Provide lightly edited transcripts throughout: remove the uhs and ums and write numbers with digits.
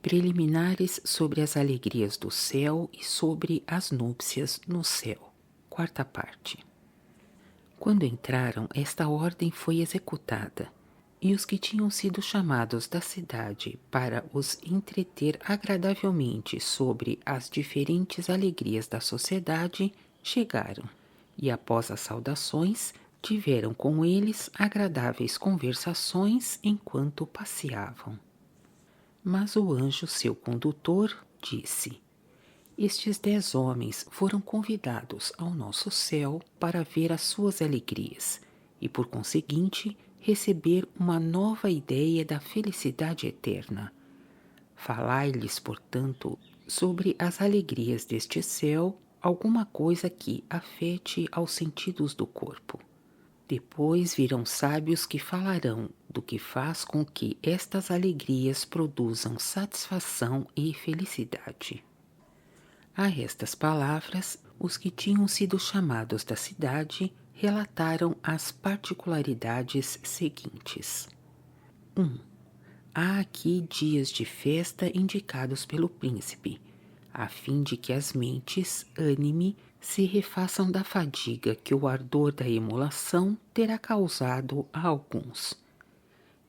Preliminares sobre as alegrias do céu e sobre as núpcias no céu. Quarta parte. Quando entraram, esta ordem foi executada, e os que tinham sido chamados da cidade para os entreter agradavelmente sobre as diferentes alegrias da sociedade chegaram, e após as saudações, tiveram com eles agradáveis conversações enquanto passeavam. Mas o anjo, seu condutor, disse: Estes 10 homens foram convidados ao nosso céu para ver as suas alegrias e, por conseguinte, receber uma nova ideia da felicidade eterna. Falai-lhes, portanto, sobre as alegrias deste céu, alguma coisa que afete aos sentidos do corpo. Depois virão sábios que falarão do que faz com que estas alegrias produzam satisfação e felicidade. A estas palavras, os que tinham sido chamados da cidade relataram as particularidades seguintes. 1. Há aqui dias de festa indicados pelo príncipe, a fim de que as mentes, ânime, se refaçam da fadiga que o ardor da emulação terá causado a alguns.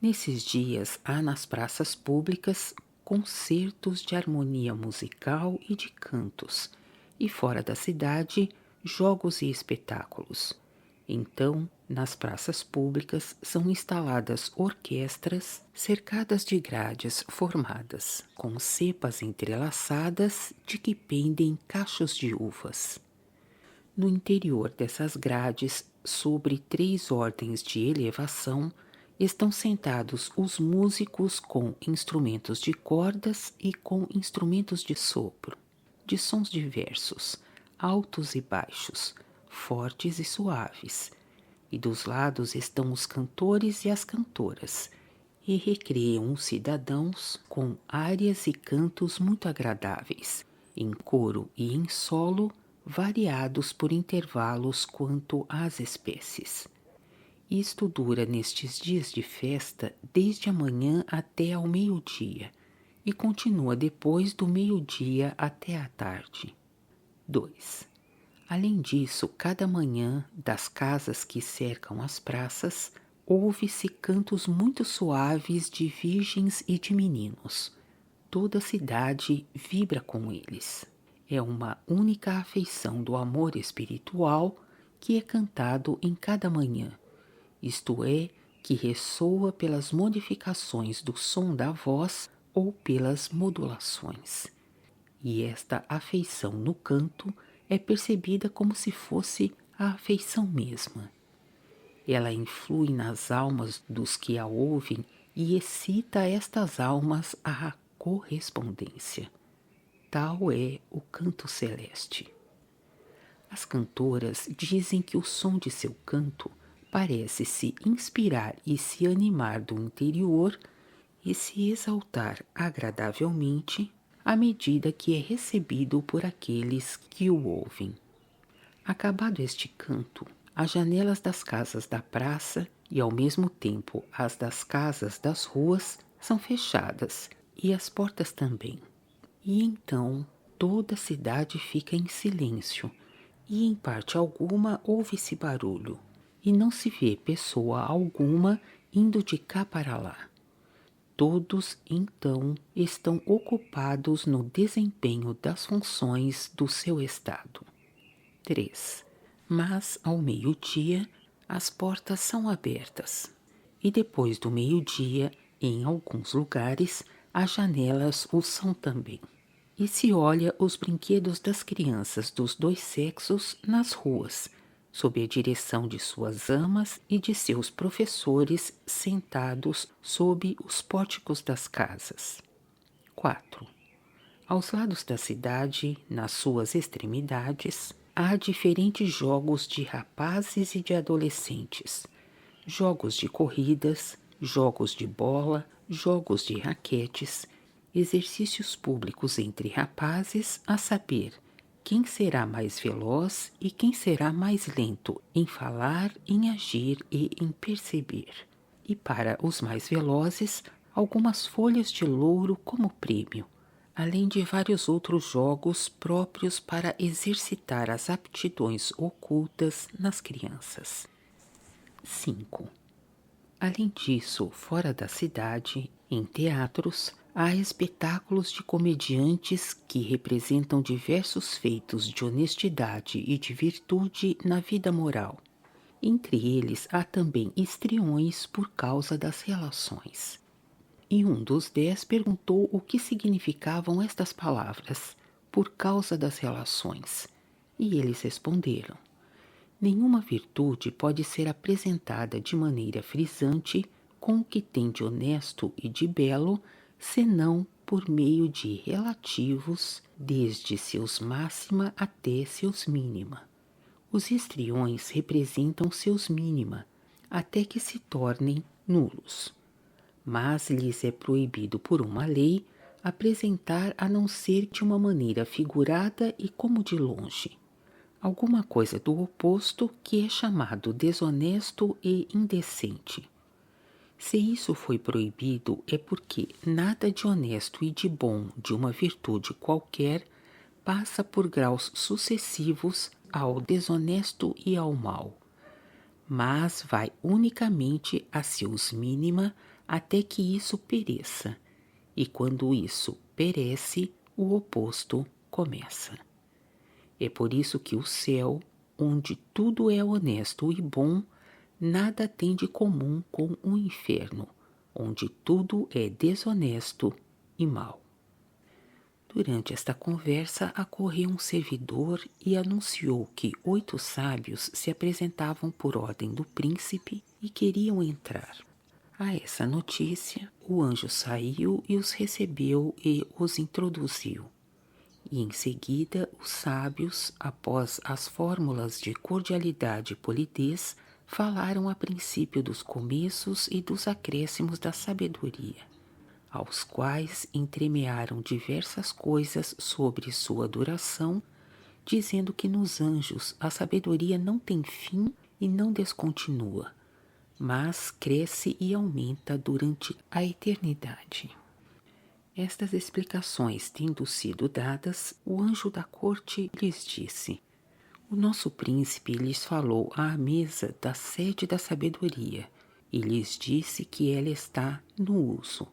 Nesses dias há nas praças públicas concertos de harmonia musical e de cantos, e fora da cidade, jogos e espetáculos. Então, nas praças públicas são instaladas orquestras cercadas de grades formadas, com cepas entrelaçadas de que pendem cachos de uvas. No interior dessas grades, sobre 3 ordens de elevação, estão sentados os músicos com instrumentos de cordas e com instrumentos de sopro, de sons diversos, altos e baixos, fortes e suaves, e dos lados estão os cantores e as cantoras, e recreiam os cidadãos com árias e cantos muito agradáveis, em coro e em solo, variados por intervalos quanto às espécies. Isto dura nestes dias de festa desde a manhã até ao meio-dia, e continua depois do meio-dia até à tarde. 2. Além disso, cada manhã, das casas que cercam as praças, ouve-se cantos muito suaves de virgens e de meninos. Toda a cidade vibra com eles. É uma única afeição do amor espiritual que é cantado em cada manhã, isto é, que ressoa pelas modificações do som da voz ou pelas modulações. E esta afeição no canto é percebida como se fosse a afeição mesma. Ela influi nas almas dos que a ouvem e excita estas almas à correspondência. Tal é o canto celeste. As cantoras dizem que o som de seu canto parece se inspirar e se animar do interior e se exaltar agradavelmente à medida que é recebido por aqueles que o ouvem. Acabado este canto, as janelas das casas da praça e ao mesmo tempo as das casas das ruas são fechadas e as portas também. E então toda a cidade fica em silêncio e em parte alguma ouve-se barulho e não se vê pessoa alguma indo de cá para lá. Todos, então, estão ocupados no desempenho das funções do seu estado. 3. Mas, ao meio-dia, as portas são abertas. E depois do meio-dia, em alguns lugares, as janelas o são também. E se olha os brinquedos das crianças dos 2 sexos nas ruas, sob a direção de suas amas e de seus professores sentados sob os pórticos das casas. 4. Aos lados da cidade, nas suas extremidades, há diferentes jogos de rapazes e de adolescentes, jogos de corridas, jogos de bola, jogos de raquetes, exercícios públicos entre rapazes, a saber, quem será mais veloz e quem será mais lento em falar, em agir e em perceber. E para os mais velozes, algumas folhas de louro como prêmio, além de vários outros jogos próprios para exercitar as aptidões ocultas nas crianças. 5. Além disso, fora da cidade, em teatros, há espetáculos de comediantes que representam diversos feitos de honestidade e de virtude na vida moral. Entre eles há também histriões por causa das relações. E um dos 10 perguntou o que significavam estas palavras, por causa das relações. E eles responderam: nenhuma virtude pode ser apresentada de maneira frisante com o que tem de honesto e de belo, senão por meio de relativos, desde seus máxima até seus mínima. Os histriões representam seus mínima, até que se tornem nulos. Mas lhes é proibido por uma lei apresentar a não ser de uma maneira figurada e como de longe alguma coisa do oposto que é chamado desonesto e indecente. Se isso foi proibido é porque nada de honesto e de bom de uma virtude qualquer passa por graus sucessivos ao desonesto e ao mal, mas vai unicamente a seus mínima até que isso pereça, e quando isso perece, o oposto começa. É por isso que o céu, onde tudo é honesto e bom, nada tem de comum com o inferno, onde tudo é desonesto e mau. Durante esta conversa, acorreu um servidor e anunciou que 8 sábios se apresentavam por ordem do príncipe e queriam entrar. A essa notícia, o anjo saiu e os recebeu e os introduziu. E em seguida os sábios, após as fórmulas de cordialidade e polidez, falaram a princípio dos começos e dos acréscimos da sabedoria, aos quais entremearam diversas coisas sobre sua duração, dizendo que nos anjos a sabedoria não tem fim e não descontinua, mas cresce e aumenta durante a eternidade. Estas explicações tendo sido dadas, o anjo da corte lhes disse: o nosso príncipe lhes falou à mesa da sede da sabedoria e lhes disse que ela está no uso.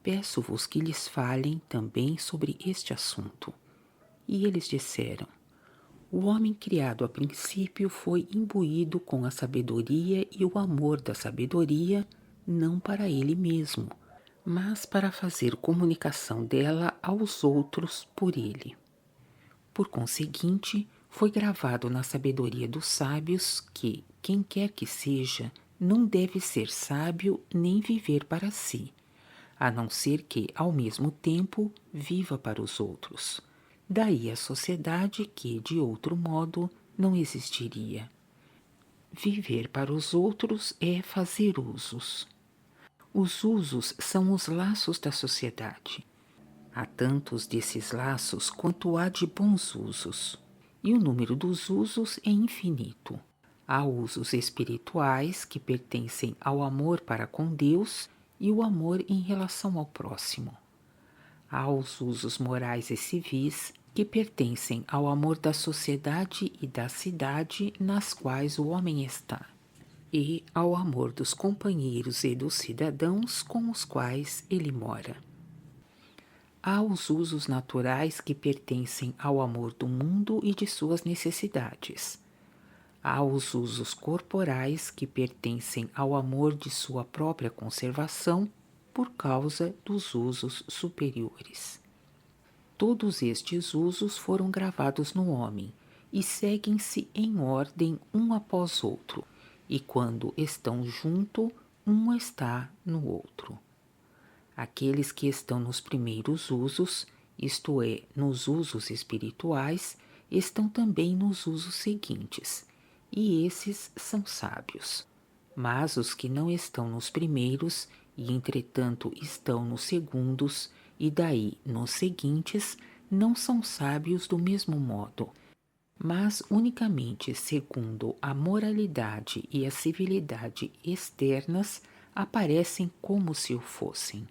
Peço-vos que lhes falem também sobre este assunto. E eles disseram: o homem criado a princípio foi imbuído com a sabedoria e o amor da sabedoria, não para ele mesmo, mas para fazer comunicação dela aos outros por ele. Por conseguinte, foi gravado na sabedoria dos sábios que, quem quer que seja, não deve ser sábio nem viver para si, a não ser que, ao mesmo tempo, viva para os outros. Daí a sociedade que, de outro modo, não existiria. Viver para os outros é fazer usos. Os usos são os laços da sociedade. Há tantos desses laços quanto há de bons usos, e o número dos usos é infinito. Há usos espirituais que pertencem ao amor para com Deus e o amor em relação ao próximo. Há os usos morais e civis que pertencem ao amor da sociedade e da cidade nas quais o homem está, e ao amor dos companheiros e dos cidadãos com os quais ele mora. Há os usos naturais que pertencem ao amor do mundo e de suas necessidades. Há os usos corporais que pertencem ao amor de sua própria conservação por causa dos usos superiores. Todos estes usos foram gravados no homem e seguem-se em ordem um após outro, e quando estão junto, um está no outro. Aqueles que estão nos primeiros usos, isto é, nos usos espirituais, estão também nos usos seguintes, e esses são sábios. Mas os que não estão nos primeiros, e entretanto estão nos segundos, e daí nos seguintes, não são sábios do mesmo modo, mas unicamente segundo a moralidade e a civilidade externas, aparecem como se o fossem.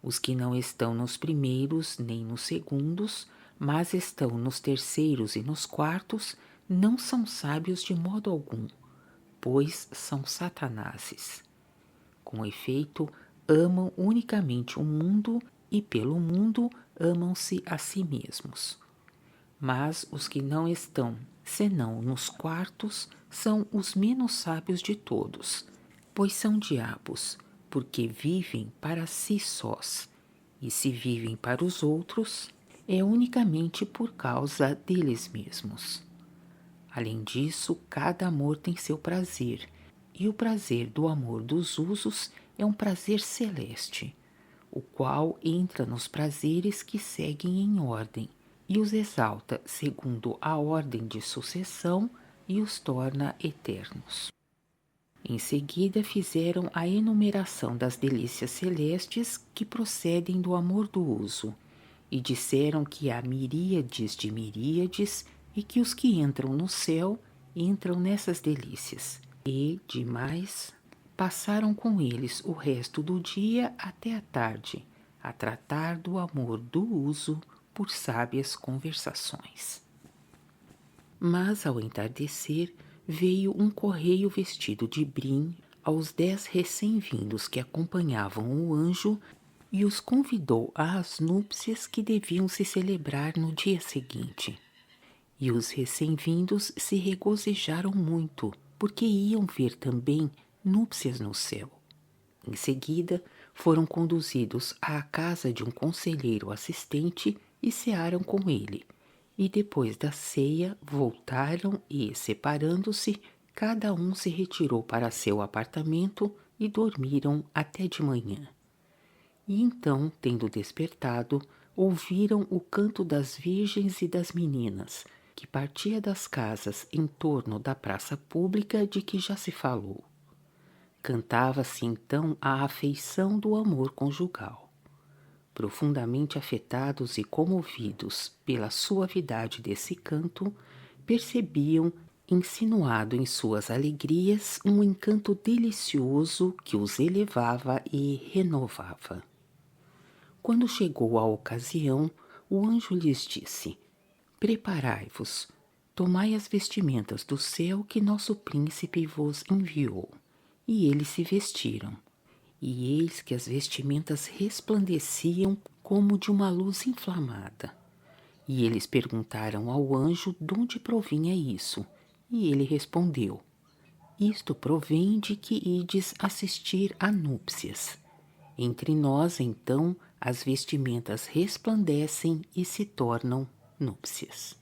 Os que não estão nos primeiros nem nos segundos, mas estão nos terceiros e nos quartos, não são sábios de modo algum, pois são satanases. Com efeito, amam unicamente o mundo e pelo mundo amam-se a si mesmos. Mas os que não estão, senão nos quartos, são os menos sábios de todos, pois são diabos, porque vivem para si sós, e se vivem para os outros, é unicamente por causa deles mesmos. Além disso, cada amor tem seu prazer, e o prazer do amor dos usos é um prazer celeste, o qual entra nos prazeres que seguem em ordem, e os exalta segundo a ordem de sucessão e os torna eternos. Em seguida fizeram a enumeração das delícias celestes que procedem do amor do uso, e disseram que há miríades de miríades e que os que entram no céu entram nessas delícias. E, demais, passaram com eles o resto do dia até a tarde, a tratar do amor do uso por sábias conversações. Mas, ao entardecer, veio um correio vestido de brim aos 10 recém-vindos que acompanhavam o anjo e os convidou às núpcias que deviam se celebrar no dia seguinte. E os recém-vindos se regozijaram muito, porque iam ver também núpcias no céu. Em seguida, foram conduzidos à casa de um conselheiro assistente e cearam com ele. E depois da ceia, voltaram e, separando-se, cada um se retirou para seu apartamento e dormiram até de manhã. E então, tendo despertado, ouviram o canto das virgens e das meninas, que partia das casas em torno da praça pública de que já se falou. Cantava-se então a afeição do amor conjugal. Profundamente afetados e comovidos pela suavidade desse canto, percebiam, insinuado em suas alegrias, um encanto delicioso que os elevava e renovava. Quando chegou a ocasião, o anjo lhes disse: Preparai-vos, tomai as vestimentas do céu que nosso príncipe vos enviou. E eles se vestiram. E eis que as vestimentas resplandeciam como de uma luz inflamada. E eles perguntaram ao anjo de onde provinha isso. E ele respondeu: Isto provém de que ides assistir a núpcias. Entre nós, então, as vestimentas resplandecem e se tornam núpcias.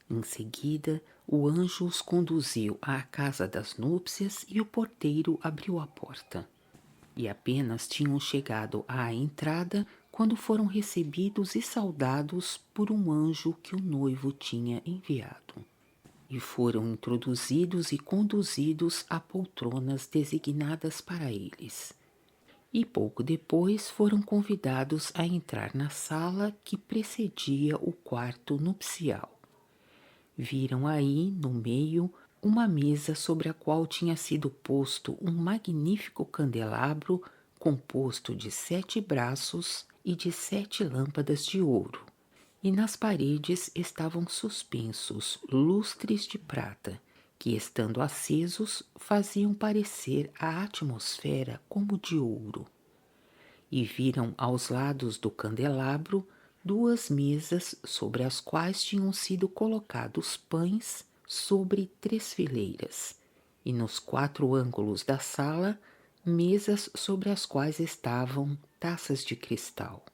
Em seguida, o anjo os conduziu à casa das núpcias e o porteiro abriu a porta. E apenas tinham chegado à entrada quando foram recebidos e saudados por um anjo que o noivo tinha enviado. E foram introduzidos e conduzidos a poltronas designadas para eles. E pouco depois foram convidados a entrar na sala que precedia o quarto nupcial. Viram aí, no meio, uma mesa sobre a qual tinha sido posto um magnífico candelabro composto de 7 braços e de 7 lâmpadas de ouro. E nas paredes estavam suspensos lustres de prata, que, estando acesos, faziam parecer a atmosfera como de ouro. E viram aos lados do candelabro 2 mesas sobre as quais tinham sido colocados pães sobre 3 fileiras, e nos 4 ângulos da sala, mesas sobre as quais estavam taças de cristal.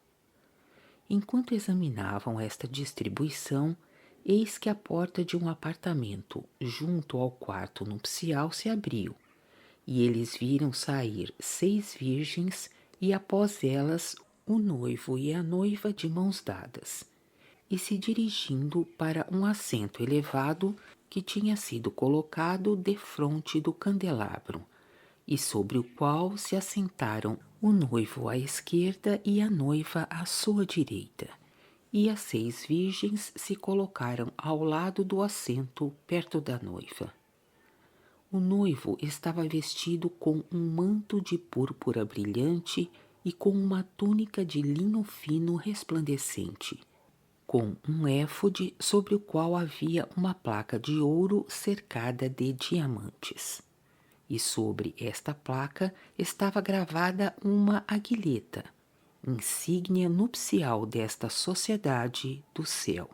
Enquanto examinavam esta distribuição, eis que a porta de um apartamento junto ao quarto nupcial se abriu, e eles viram sair 6 virgens e após elas o noivo e a noiva de mãos dadas, e se dirigindo para um assento elevado que tinha sido colocado defronte do candelabro, e sobre o qual se assentaram o noivo à esquerda e a noiva à sua direita. E as 6 virgens se colocaram ao lado do assento perto da noiva. O noivo estava vestido com um manto de púrpura brilhante e com uma túnica de linho fino resplandecente, com um éfode sobre o qual havia uma placa de ouro cercada de diamantes. E sobre esta placa estava gravada uma aguileta, insígnia nupcial desta sociedade do céu.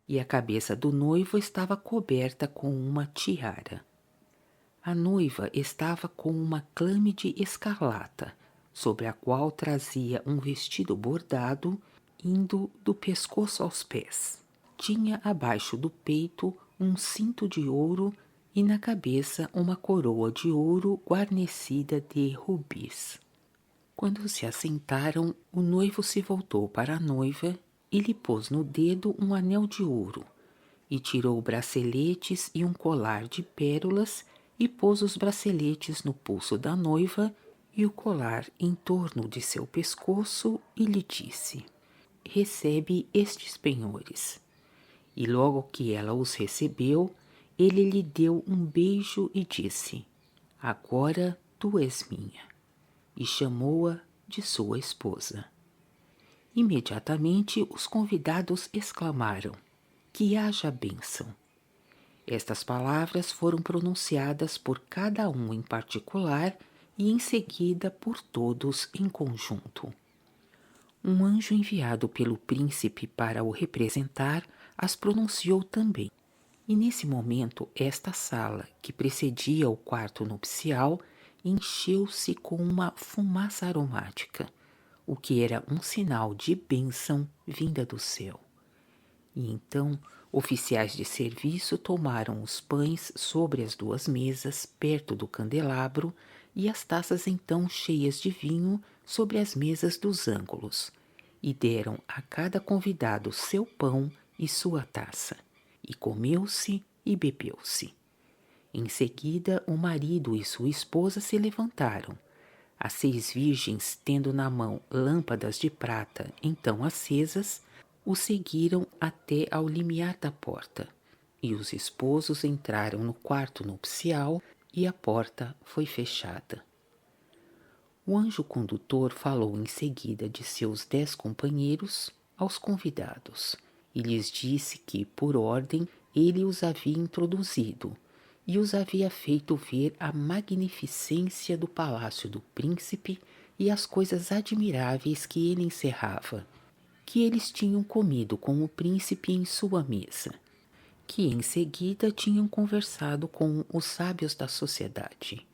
E a cabeça do noivo estava coberta com uma tiara. A noiva estava com uma clâmide escarlata, sobre a qual trazia um vestido bordado, indo do pescoço aos pés. Tinha abaixo do peito um cinto de ouro e na cabeça uma coroa de ouro guarnecida de rubis. Quando se assentaram, o noivo se voltou para a noiva e lhe pôs no dedo um anel de ouro, e tirou braceletes e um colar de pérolas, e pôs os braceletes no pulso da noiva e o colar em torno de seu pescoço, e lhe disse: recebe estes penhores. E logo que ela os recebeu, ele lhe deu um beijo e disse: agora tu és minha. E chamou-a de sua esposa. Imediatamente os convidados exclamaram: que haja bênção. Estas palavras foram pronunciadas por cada um em particular e em seguida por todos em conjunto. Um anjo enviado pelo príncipe para o representar as pronunciou também. E nesse momento esta sala, que precedia o quarto nupcial, encheu-se com uma fumaça aromática, o que era um sinal de bênção vinda do céu. E então oficiais de serviço tomaram os pães sobre as duas mesas perto do candelabro e as taças então cheias de vinho sobre as mesas dos ângulos, e deram a cada convidado seu pão e sua taça, e comeu-se e bebeu-se. Em seguida o marido e sua esposa se levantaram. As 6 virgens, tendo na mão lâmpadas de prata então acesas, o seguiram até ao limiar da porta, e os esposos entraram no quarto nupcial e a porta foi fechada. O anjo condutor falou em seguida de seus 10 companheiros aos convidados e lhes disse que, por ordem, ele os havia introduzido e os havia feito ver a magnificência do palácio do príncipe e as coisas admiráveis que ele encerrava, que eles tinham comido com o príncipe em sua mesa, que em seguida tinham conversado com os sábios da sociedade.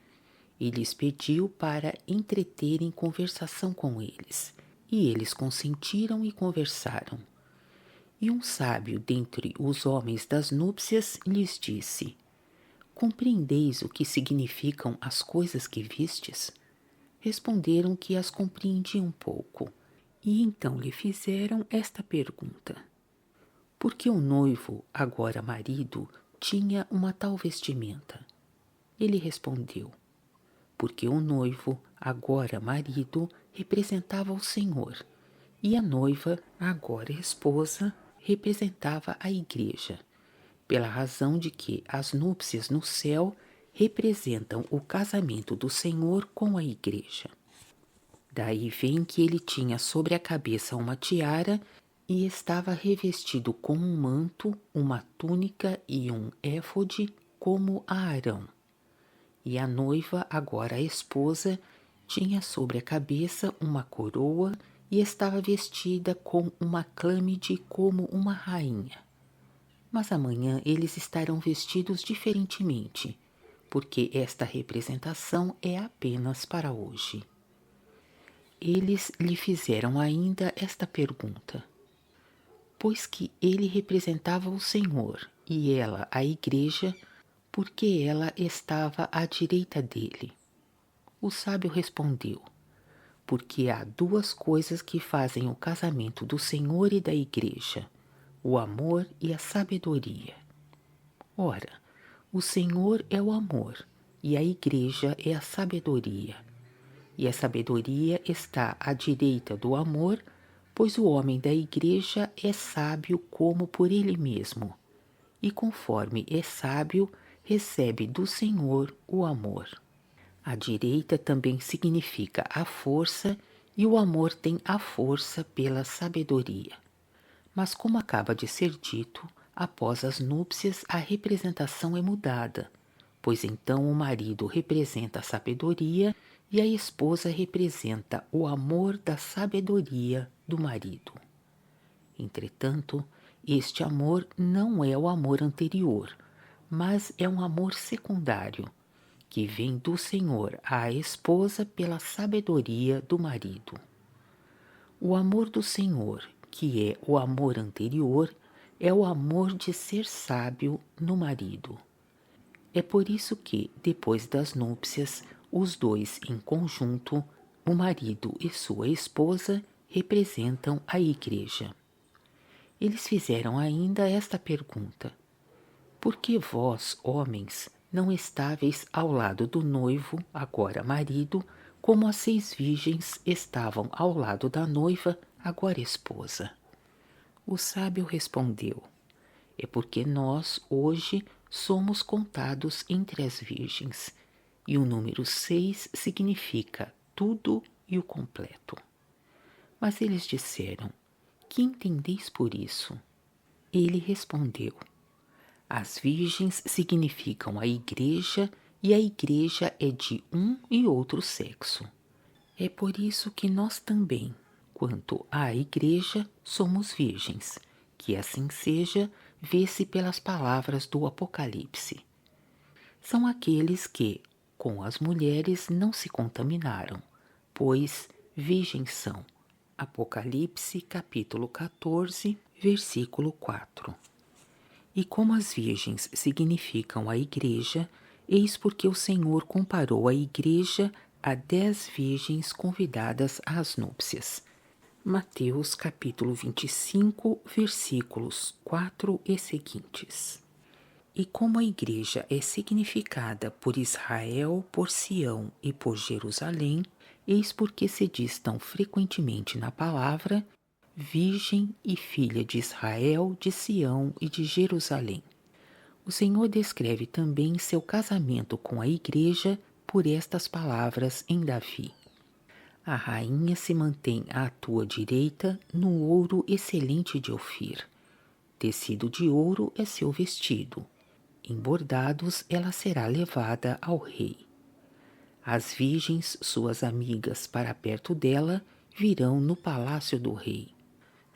E lhes pediu para entreterem conversação com eles, e eles consentiram e conversaram. E um sábio dentre os homens das núpcias lhes disse: compreendeis o que significam as coisas que vistes? Responderam que as compreendiam pouco. E então lhe fizeram esta pergunta: por que o noivo, agora marido, tinha uma tal vestimenta? Ele respondeu: porque o noivo, agora marido, representava o Senhor, e a noiva, agora esposa, representava a igreja, pela razão de que as núpcias no céu representam o casamento do Senhor com a igreja. Daí vem que ele tinha sobre a cabeça uma tiara e estava revestido com um manto, uma túnica e um éfode como a Arão. E a noiva, agora a esposa, tinha sobre a cabeça uma coroa e estava vestida com uma clâmide como uma rainha. Mas amanhã eles estarão vestidos diferentemente, porque esta representação é apenas para hoje. Eles lhe fizeram ainda esta pergunta: pois que ele representava o Senhor e ela a igreja, porque ela estava à direita dele? O sábio respondeu: porque há 2 coisas que fazem o casamento do Senhor e da igreja: o amor e a sabedoria. Ora, o Senhor é o amor e a igreja é a sabedoria. E a sabedoria está à direita do amor, pois o homem da igreja é sábio como por ele mesmo, e conforme é sábio, recebe do Senhor o amor. A direita também significa a força e o amor tem a força pela sabedoria. Mas como acaba de ser dito, após as núpcias a representação é mudada, pois então o marido representa a sabedoria e a esposa representa o amor da sabedoria do marido. Entretanto, este amor não é o amor anterior, mas é um amor secundário, que vem do Senhor à esposa pela sabedoria do marido. O amor do Senhor, que é o amor anterior, é o amor de ser sábio no marido. É por isso que, depois das núpcias, os dois em conjunto, o marido e sua esposa, representam a igreja. Eles fizeram ainda esta pergunta: por que vós, homens, não estáveis ao lado do noivo, agora marido, como as 6 virgens estavam ao lado da noiva, agora esposa? O sábio respondeu: é porque nós, hoje, somos contados entre as virgens, e o número 6 significa tudo e o completo. Mas eles disseram: que entendeis por isso? Ele respondeu: as virgens significam a igreja e a igreja é de um e outro sexo. É por isso que nós também, quanto à igreja, somos virgens, que assim seja, vê-se pelas palavras do Apocalipse. São aqueles que, com as mulheres, não se contaminaram, pois virgens são. Apocalipse, capítulo 14, versículo 4. E como as virgens significam a igreja, eis porque o Senhor comparou a igreja a 10 virgens convidadas às núpcias. Mateus capítulo 25, versículos 4 e seguintes. E como a igreja é significada por Israel, por Sião e por Jerusalém, eis porque se diz tão frequentemente na palavra Virgem e filha de Israel, de Sião e de Jerusalém. O Senhor descreve também seu casamento com a igreja por estas palavras em Davi: a rainha se mantém à tua direita no ouro excelente de Ofir. Tecido de ouro é seu vestido. Em bordados ela será levada ao rei. As virgens, suas amigas para perto dela, virão no palácio do rei.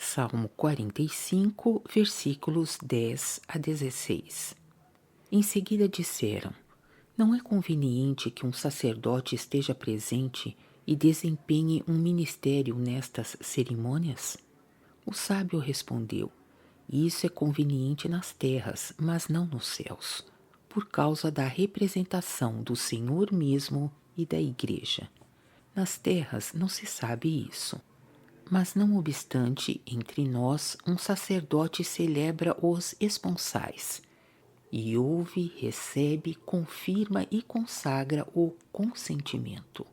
Salmo 45, versículos 10 a 16. Em seguida disseram: não é conveniente que um sacerdote esteja presente e desempenhe um ministério nestas cerimônias? O sábio respondeu: isso é conveniente nas terras, mas não nos céus, por causa da representação do Senhor mesmo e da igreja. Nas terras não se sabe isso. Mas não obstante, entre nós, um sacerdote celebra os esponsais, e ouve, recebe, confirma e consagra o consentimento.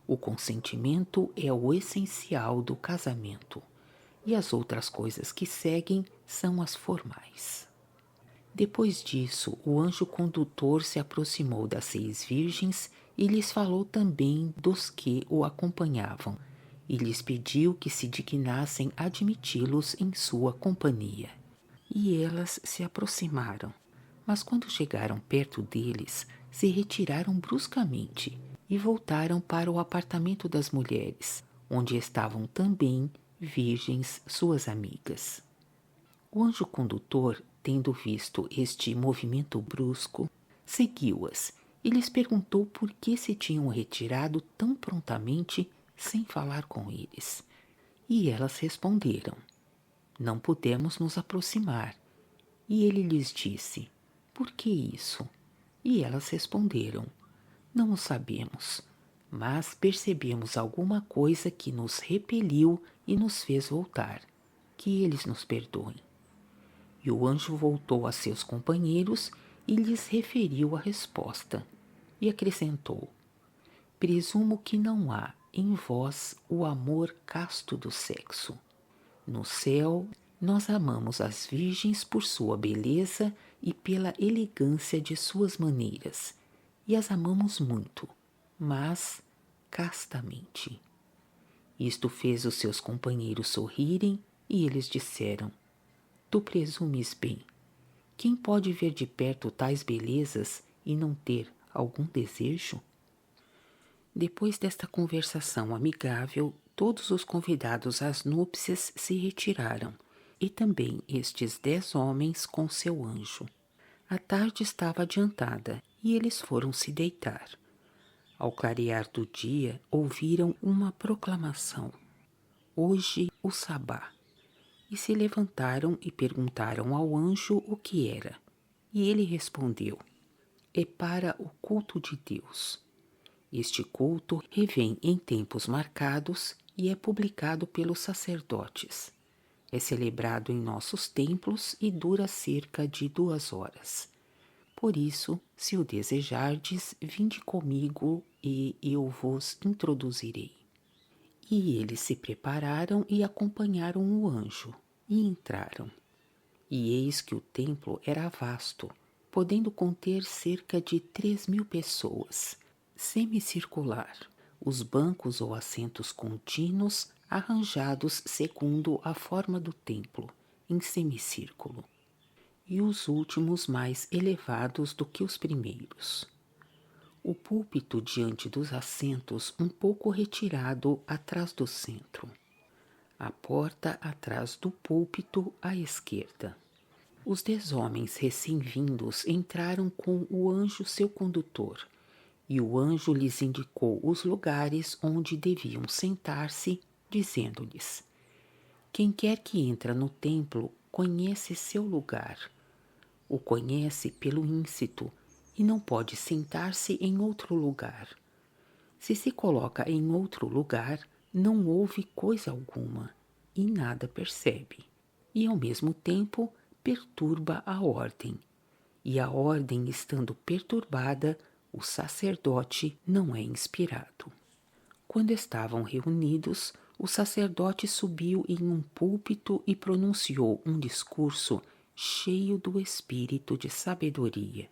O consentimento é o essencial do casamento, e as outras coisas que seguem são as formais. Depois disso, o anjo condutor se aproximou das 6 virgens e lhes falou também dos que o acompanhavam, e lhes pediu que se dignassem admiti-los em sua companhia. E elas se aproximaram, mas quando chegaram perto deles, se retiraram bruscamente e voltaram para o apartamento das mulheres, onde estavam também virgens suas amigas. O anjo condutor, tendo visto este movimento brusco, seguiu-as e lhes perguntou por que se tinham retirado tão prontamente sem falar com eles. E elas responderam: não pudemos nos aproximar. E ele lhes disse: por que isso? E elas responderam: não o sabemos, mas percebemos alguma coisa que nos repeliu e nos fez voltar. Que eles nos perdoem. E o anjo voltou a seus companheiros e lhes referiu a resposta. E acrescentou: presumo que não há em vós o amor casto do sexo. No céu Nós amamos as virgens por sua beleza e pela elegância de suas maneiras, e as amamos muito, mas castamente. Isto fez os seus companheiros sorrirem e eles disseram: Tu presumes bem. Quem pode ver de perto tais belezas e não ter algum desejo? Depois desta conversação amigável, todos os convidados às núpcias se retiraram, e também estes 10 homens com seu anjo. A tarde estava adiantada e eles foram se deitar. Ao clarear do dia, ouviram uma proclamação: Hoje o Sabá. E se levantaram e perguntaram ao anjo o que era. E ele respondeu: É para o culto de Deus. Este culto revém em tempos marcados e é publicado pelos sacerdotes. É celebrado em nossos templos e dura cerca de 2 horas. Por isso, se o desejardes, vinde comigo e eu vos introduzirei. E eles se prepararam e acompanharam o anjo, e entraram. E eis que o templo era vasto, podendo conter cerca de 3.000 pessoas, semicircular, os bancos ou assentos contínuos arranjados segundo a forma do templo, em semicírculo, e os últimos mais elevados do que os primeiros. O púlpito diante dos assentos um pouco retirado atrás do centro. A porta atrás do púlpito à esquerda. Os 10 homens recém-vindos entraram com o anjo seu condutor, e o anjo lhes indicou os lugares onde deviam sentar-se, dizendo-lhes: Quem quer que entra no templo conhece seu lugar. O conhece pelo íncito e não pode sentar-se em outro lugar. Se se coloca em outro lugar, não ouve coisa alguma e nada percebe, e ao mesmo tempo perturba a ordem. E a ordem estando perturbada, o sacerdote não é inspirado. Quando estavam reunidos, o sacerdote subiu em um púlpito e pronunciou um discurso cheio do espírito de sabedoria.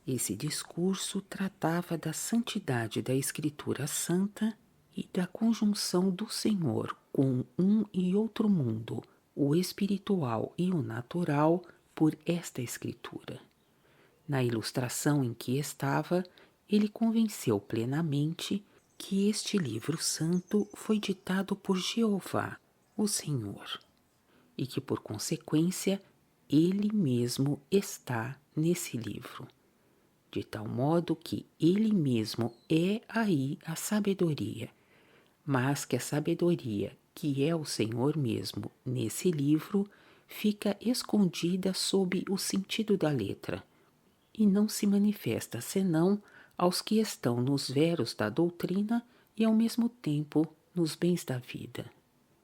Esse discurso tratava da santidade da Escritura Santa e da conjunção do Senhor com um e outro mundo, o espiritual e o natural, por esta Escritura. Na ilustração em que estava, ele convenceu plenamente que este livro santo foi ditado por Jeová, o Senhor, e que, por consequência, ele mesmo está nesse livro, de tal modo que ele mesmo é aí a sabedoria, mas que a sabedoria, que é o Senhor mesmo nesse livro, fica escondida sob o sentido da letra, e não se manifesta senão aos que estão nos veros da doutrina e ao mesmo tempo nos bens da vida,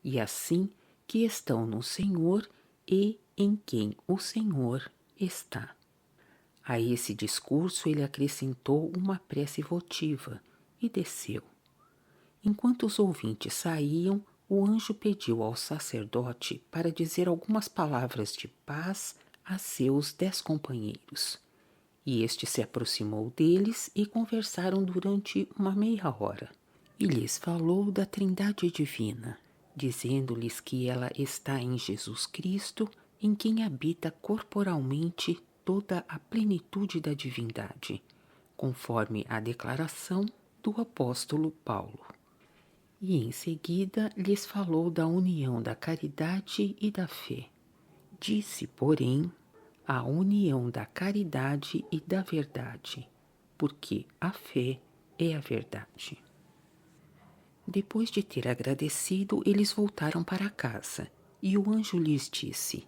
e assim que estão no Senhor e em quem o Senhor está. A esse discurso ele acrescentou uma prece votiva e desceu. Enquanto os ouvintes saíam, o anjo pediu ao sacerdote para dizer algumas palavras de paz a seus 10 companheiros. E este se aproximou deles e conversaram durante uma meia hora. E lhes falou da Trindade Divina, dizendo-lhes que ela está em Jesus Cristo, em quem habita corporalmente toda a plenitude da divindade, conforme a declaração do apóstolo Paulo. E em seguida lhes falou da união da caridade e da fé. Disse, porém, a união da caridade e da verdade, porque a fé é a verdade. Depois de ter agradecido, eles voltaram para casa, e o anjo lhes disse: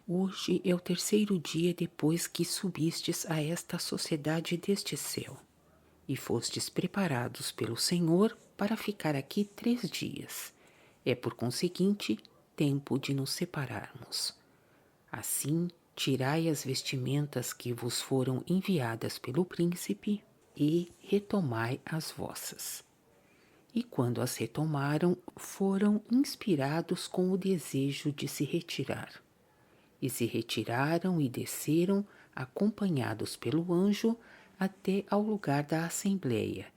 Hoje é o 3º dia depois que subistes a esta sociedade deste céu, e fostes preparados pelo Senhor para ficar aqui 3 dias. É, por conseguinte, tempo de nos separarmos. Assim, tirai as vestimentas que vos foram enviadas pelo príncipe e retomai as vossas. E quando as retomaram, foram inspirados com o desejo de se retirar. e se retiraram e desceram, acompanhados pelo anjo, até ao lugar da assembleia,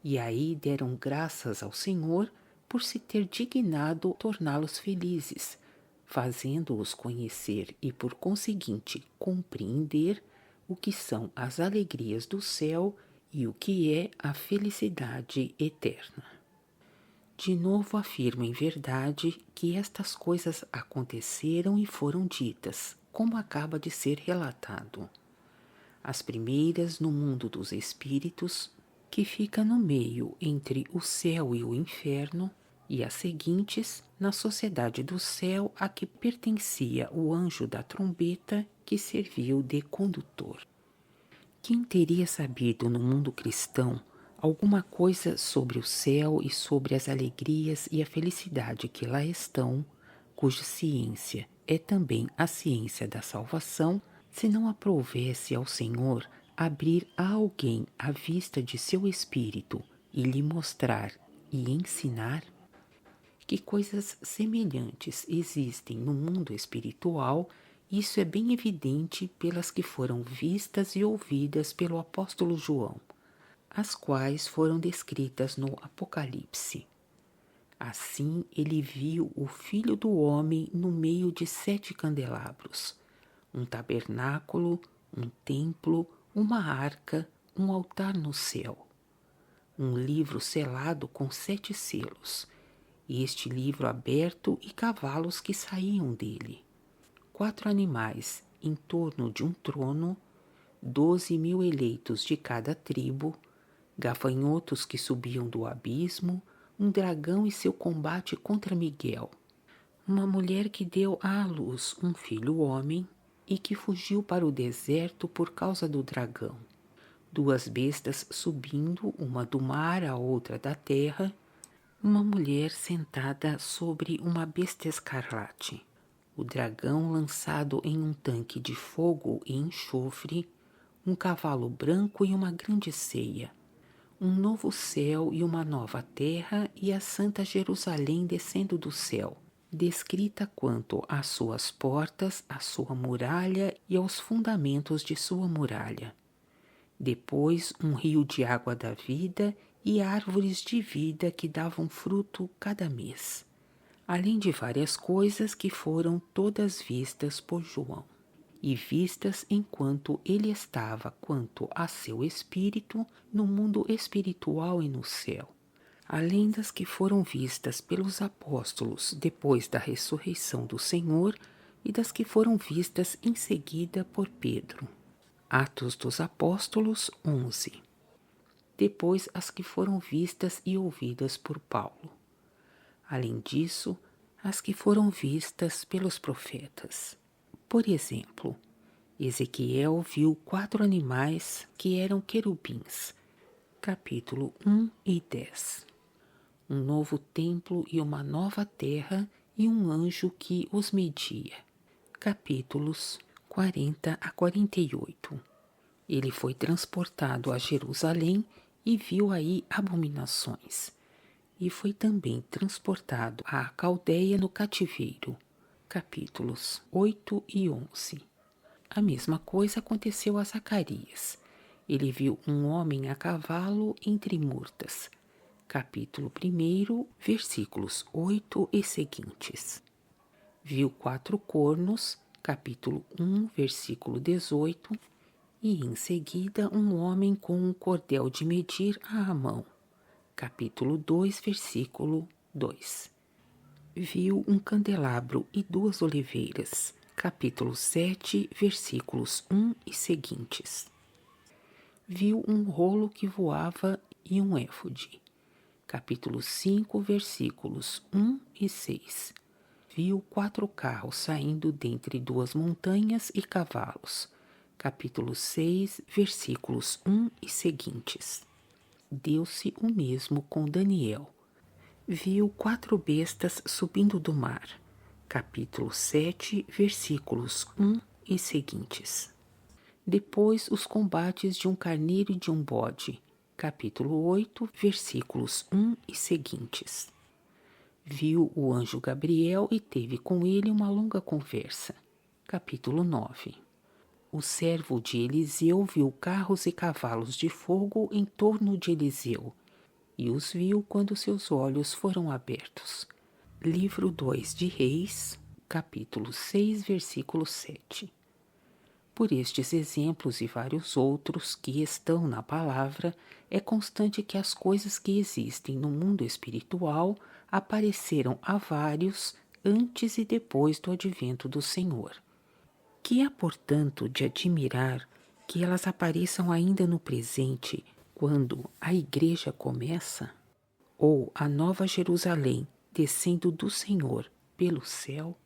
e aí deram graças ao Senhor por se ter dignado torná-los felizes, fazendo-os conhecer e, por conseguinte, compreender o que são as alegrias do céu e o que é a felicidade eterna. De novo afirmo em verdade que estas coisas aconteceram e foram ditas, como acaba de ser relatado. As primeiras no mundo dos espíritos, que fica no meio entre o céu e o inferno, e as seguintes na sociedade do céu a que pertencia o anjo da trombeta que serviu de condutor. Quem teria sabido no mundo cristão alguma coisa sobre o céu e sobre as alegrias e a felicidade que lá estão, cuja ciência é também a ciência da salvação, se não aprovesse ao Senhor abrir a alguém a vista de seu espírito e lhe mostrar e ensinar? Que coisas semelhantes existem no mundo espiritual, isso é bem evidente pelas que foram vistas e ouvidas pelo apóstolo João, as quais foram descritas no Apocalipse. Assim ele viu o Filho do Homem no meio de 7 candelabros, um tabernáculo, um templo, uma arca, um altar no céu, um livro selado com 7 selos, e este livro aberto e cavalos que saíam dele. 4 animais em torno de um trono, 12.000 eleitos de cada tribo, gafanhotos que subiam do abismo, um dragão e seu combate contra Miguel, uma mulher que deu à luz um filho homem e que fugiu para o deserto por causa do dragão, 2 bestas subindo, uma do mar, a outra da terra, uma mulher sentada sobre uma besta escarlate, o dragão lançado em um tanque de fogo e enxofre, um cavalo branco e uma grande ceia, um novo céu e uma nova terra e a santa Jerusalém descendo do céu, descrita quanto às suas portas, à sua muralha e aos fundamentos de sua muralha. Depois um rio de água da vida e árvores de vida que davam fruto cada mês, além de várias coisas que foram todas vistas por João, e vistas enquanto ele estava quanto a seu espírito no mundo espiritual e no céu, além das que foram vistas pelos apóstolos depois da ressurreição do Senhor e das que foram vistas em seguida por Pedro. Atos dos Apóstolos 11. Depois as que foram vistas e ouvidas por Paulo. Além disso, as que foram vistas pelos profetas. Por exemplo, Ezequiel viu 4 animais que eram querubins, capítulo 1 e 10. Um novo templo e uma nova terra e um anjo que os media, capítulos 40 a 48. Ele foi transportado a Jerusalém e viu aí abominações, e foi também transportado à Caldeia no cativeiro, capítulos 8 e 11. A mesma coisa aconteceu a Zacarias. Ele viu um homem a cavalo entre murtas, capítulo 1, versículos 8 e seguintes. Viu 4 cornos, capítulo 1, versículo 18, e em seguida um homem com um cordel de medir à mão, capítulo 2, versículo 2. Viu um candelabro e 2 oliveiras, capítulo 7, versículos 1 e seguintes. Viu um rolo que voava e um éfode, capítulo 5, versículos 1 e 6. Viu 4 carros saindo dentre 2 montanhas e cavalos, capítulo 6, versículos 1 e seguintes. Deu-se o mesmo com Daniel. Viu 4 bestas subindo do mar, capítulo 7, versículos 1 e seguintes. Depois os combates de um carneiro e de um bode, capítulo 8, versículos 1 e seguintes. Viu o anjo Gabriel e teve com ele uma longa conversa, Capítulo 9. O servo de Eliseu viu carros e cavalos de fogo em torno de Eliseu, e os viu quando seus olhos foram abertos. Livro 2 de Reis, capítulo 6, versículo 7. Por estes exemplos e vários outros que estão na palavra, é constante que as coisas que existem no mundo espiritual apareceram a vários antes e depois do advento do Senhor. Que há, portanto, de admirar que elas apareçam ainda no presente, quando a Igreja começa, ou a Nova Jerusalém descendo do Senhor pelo céu?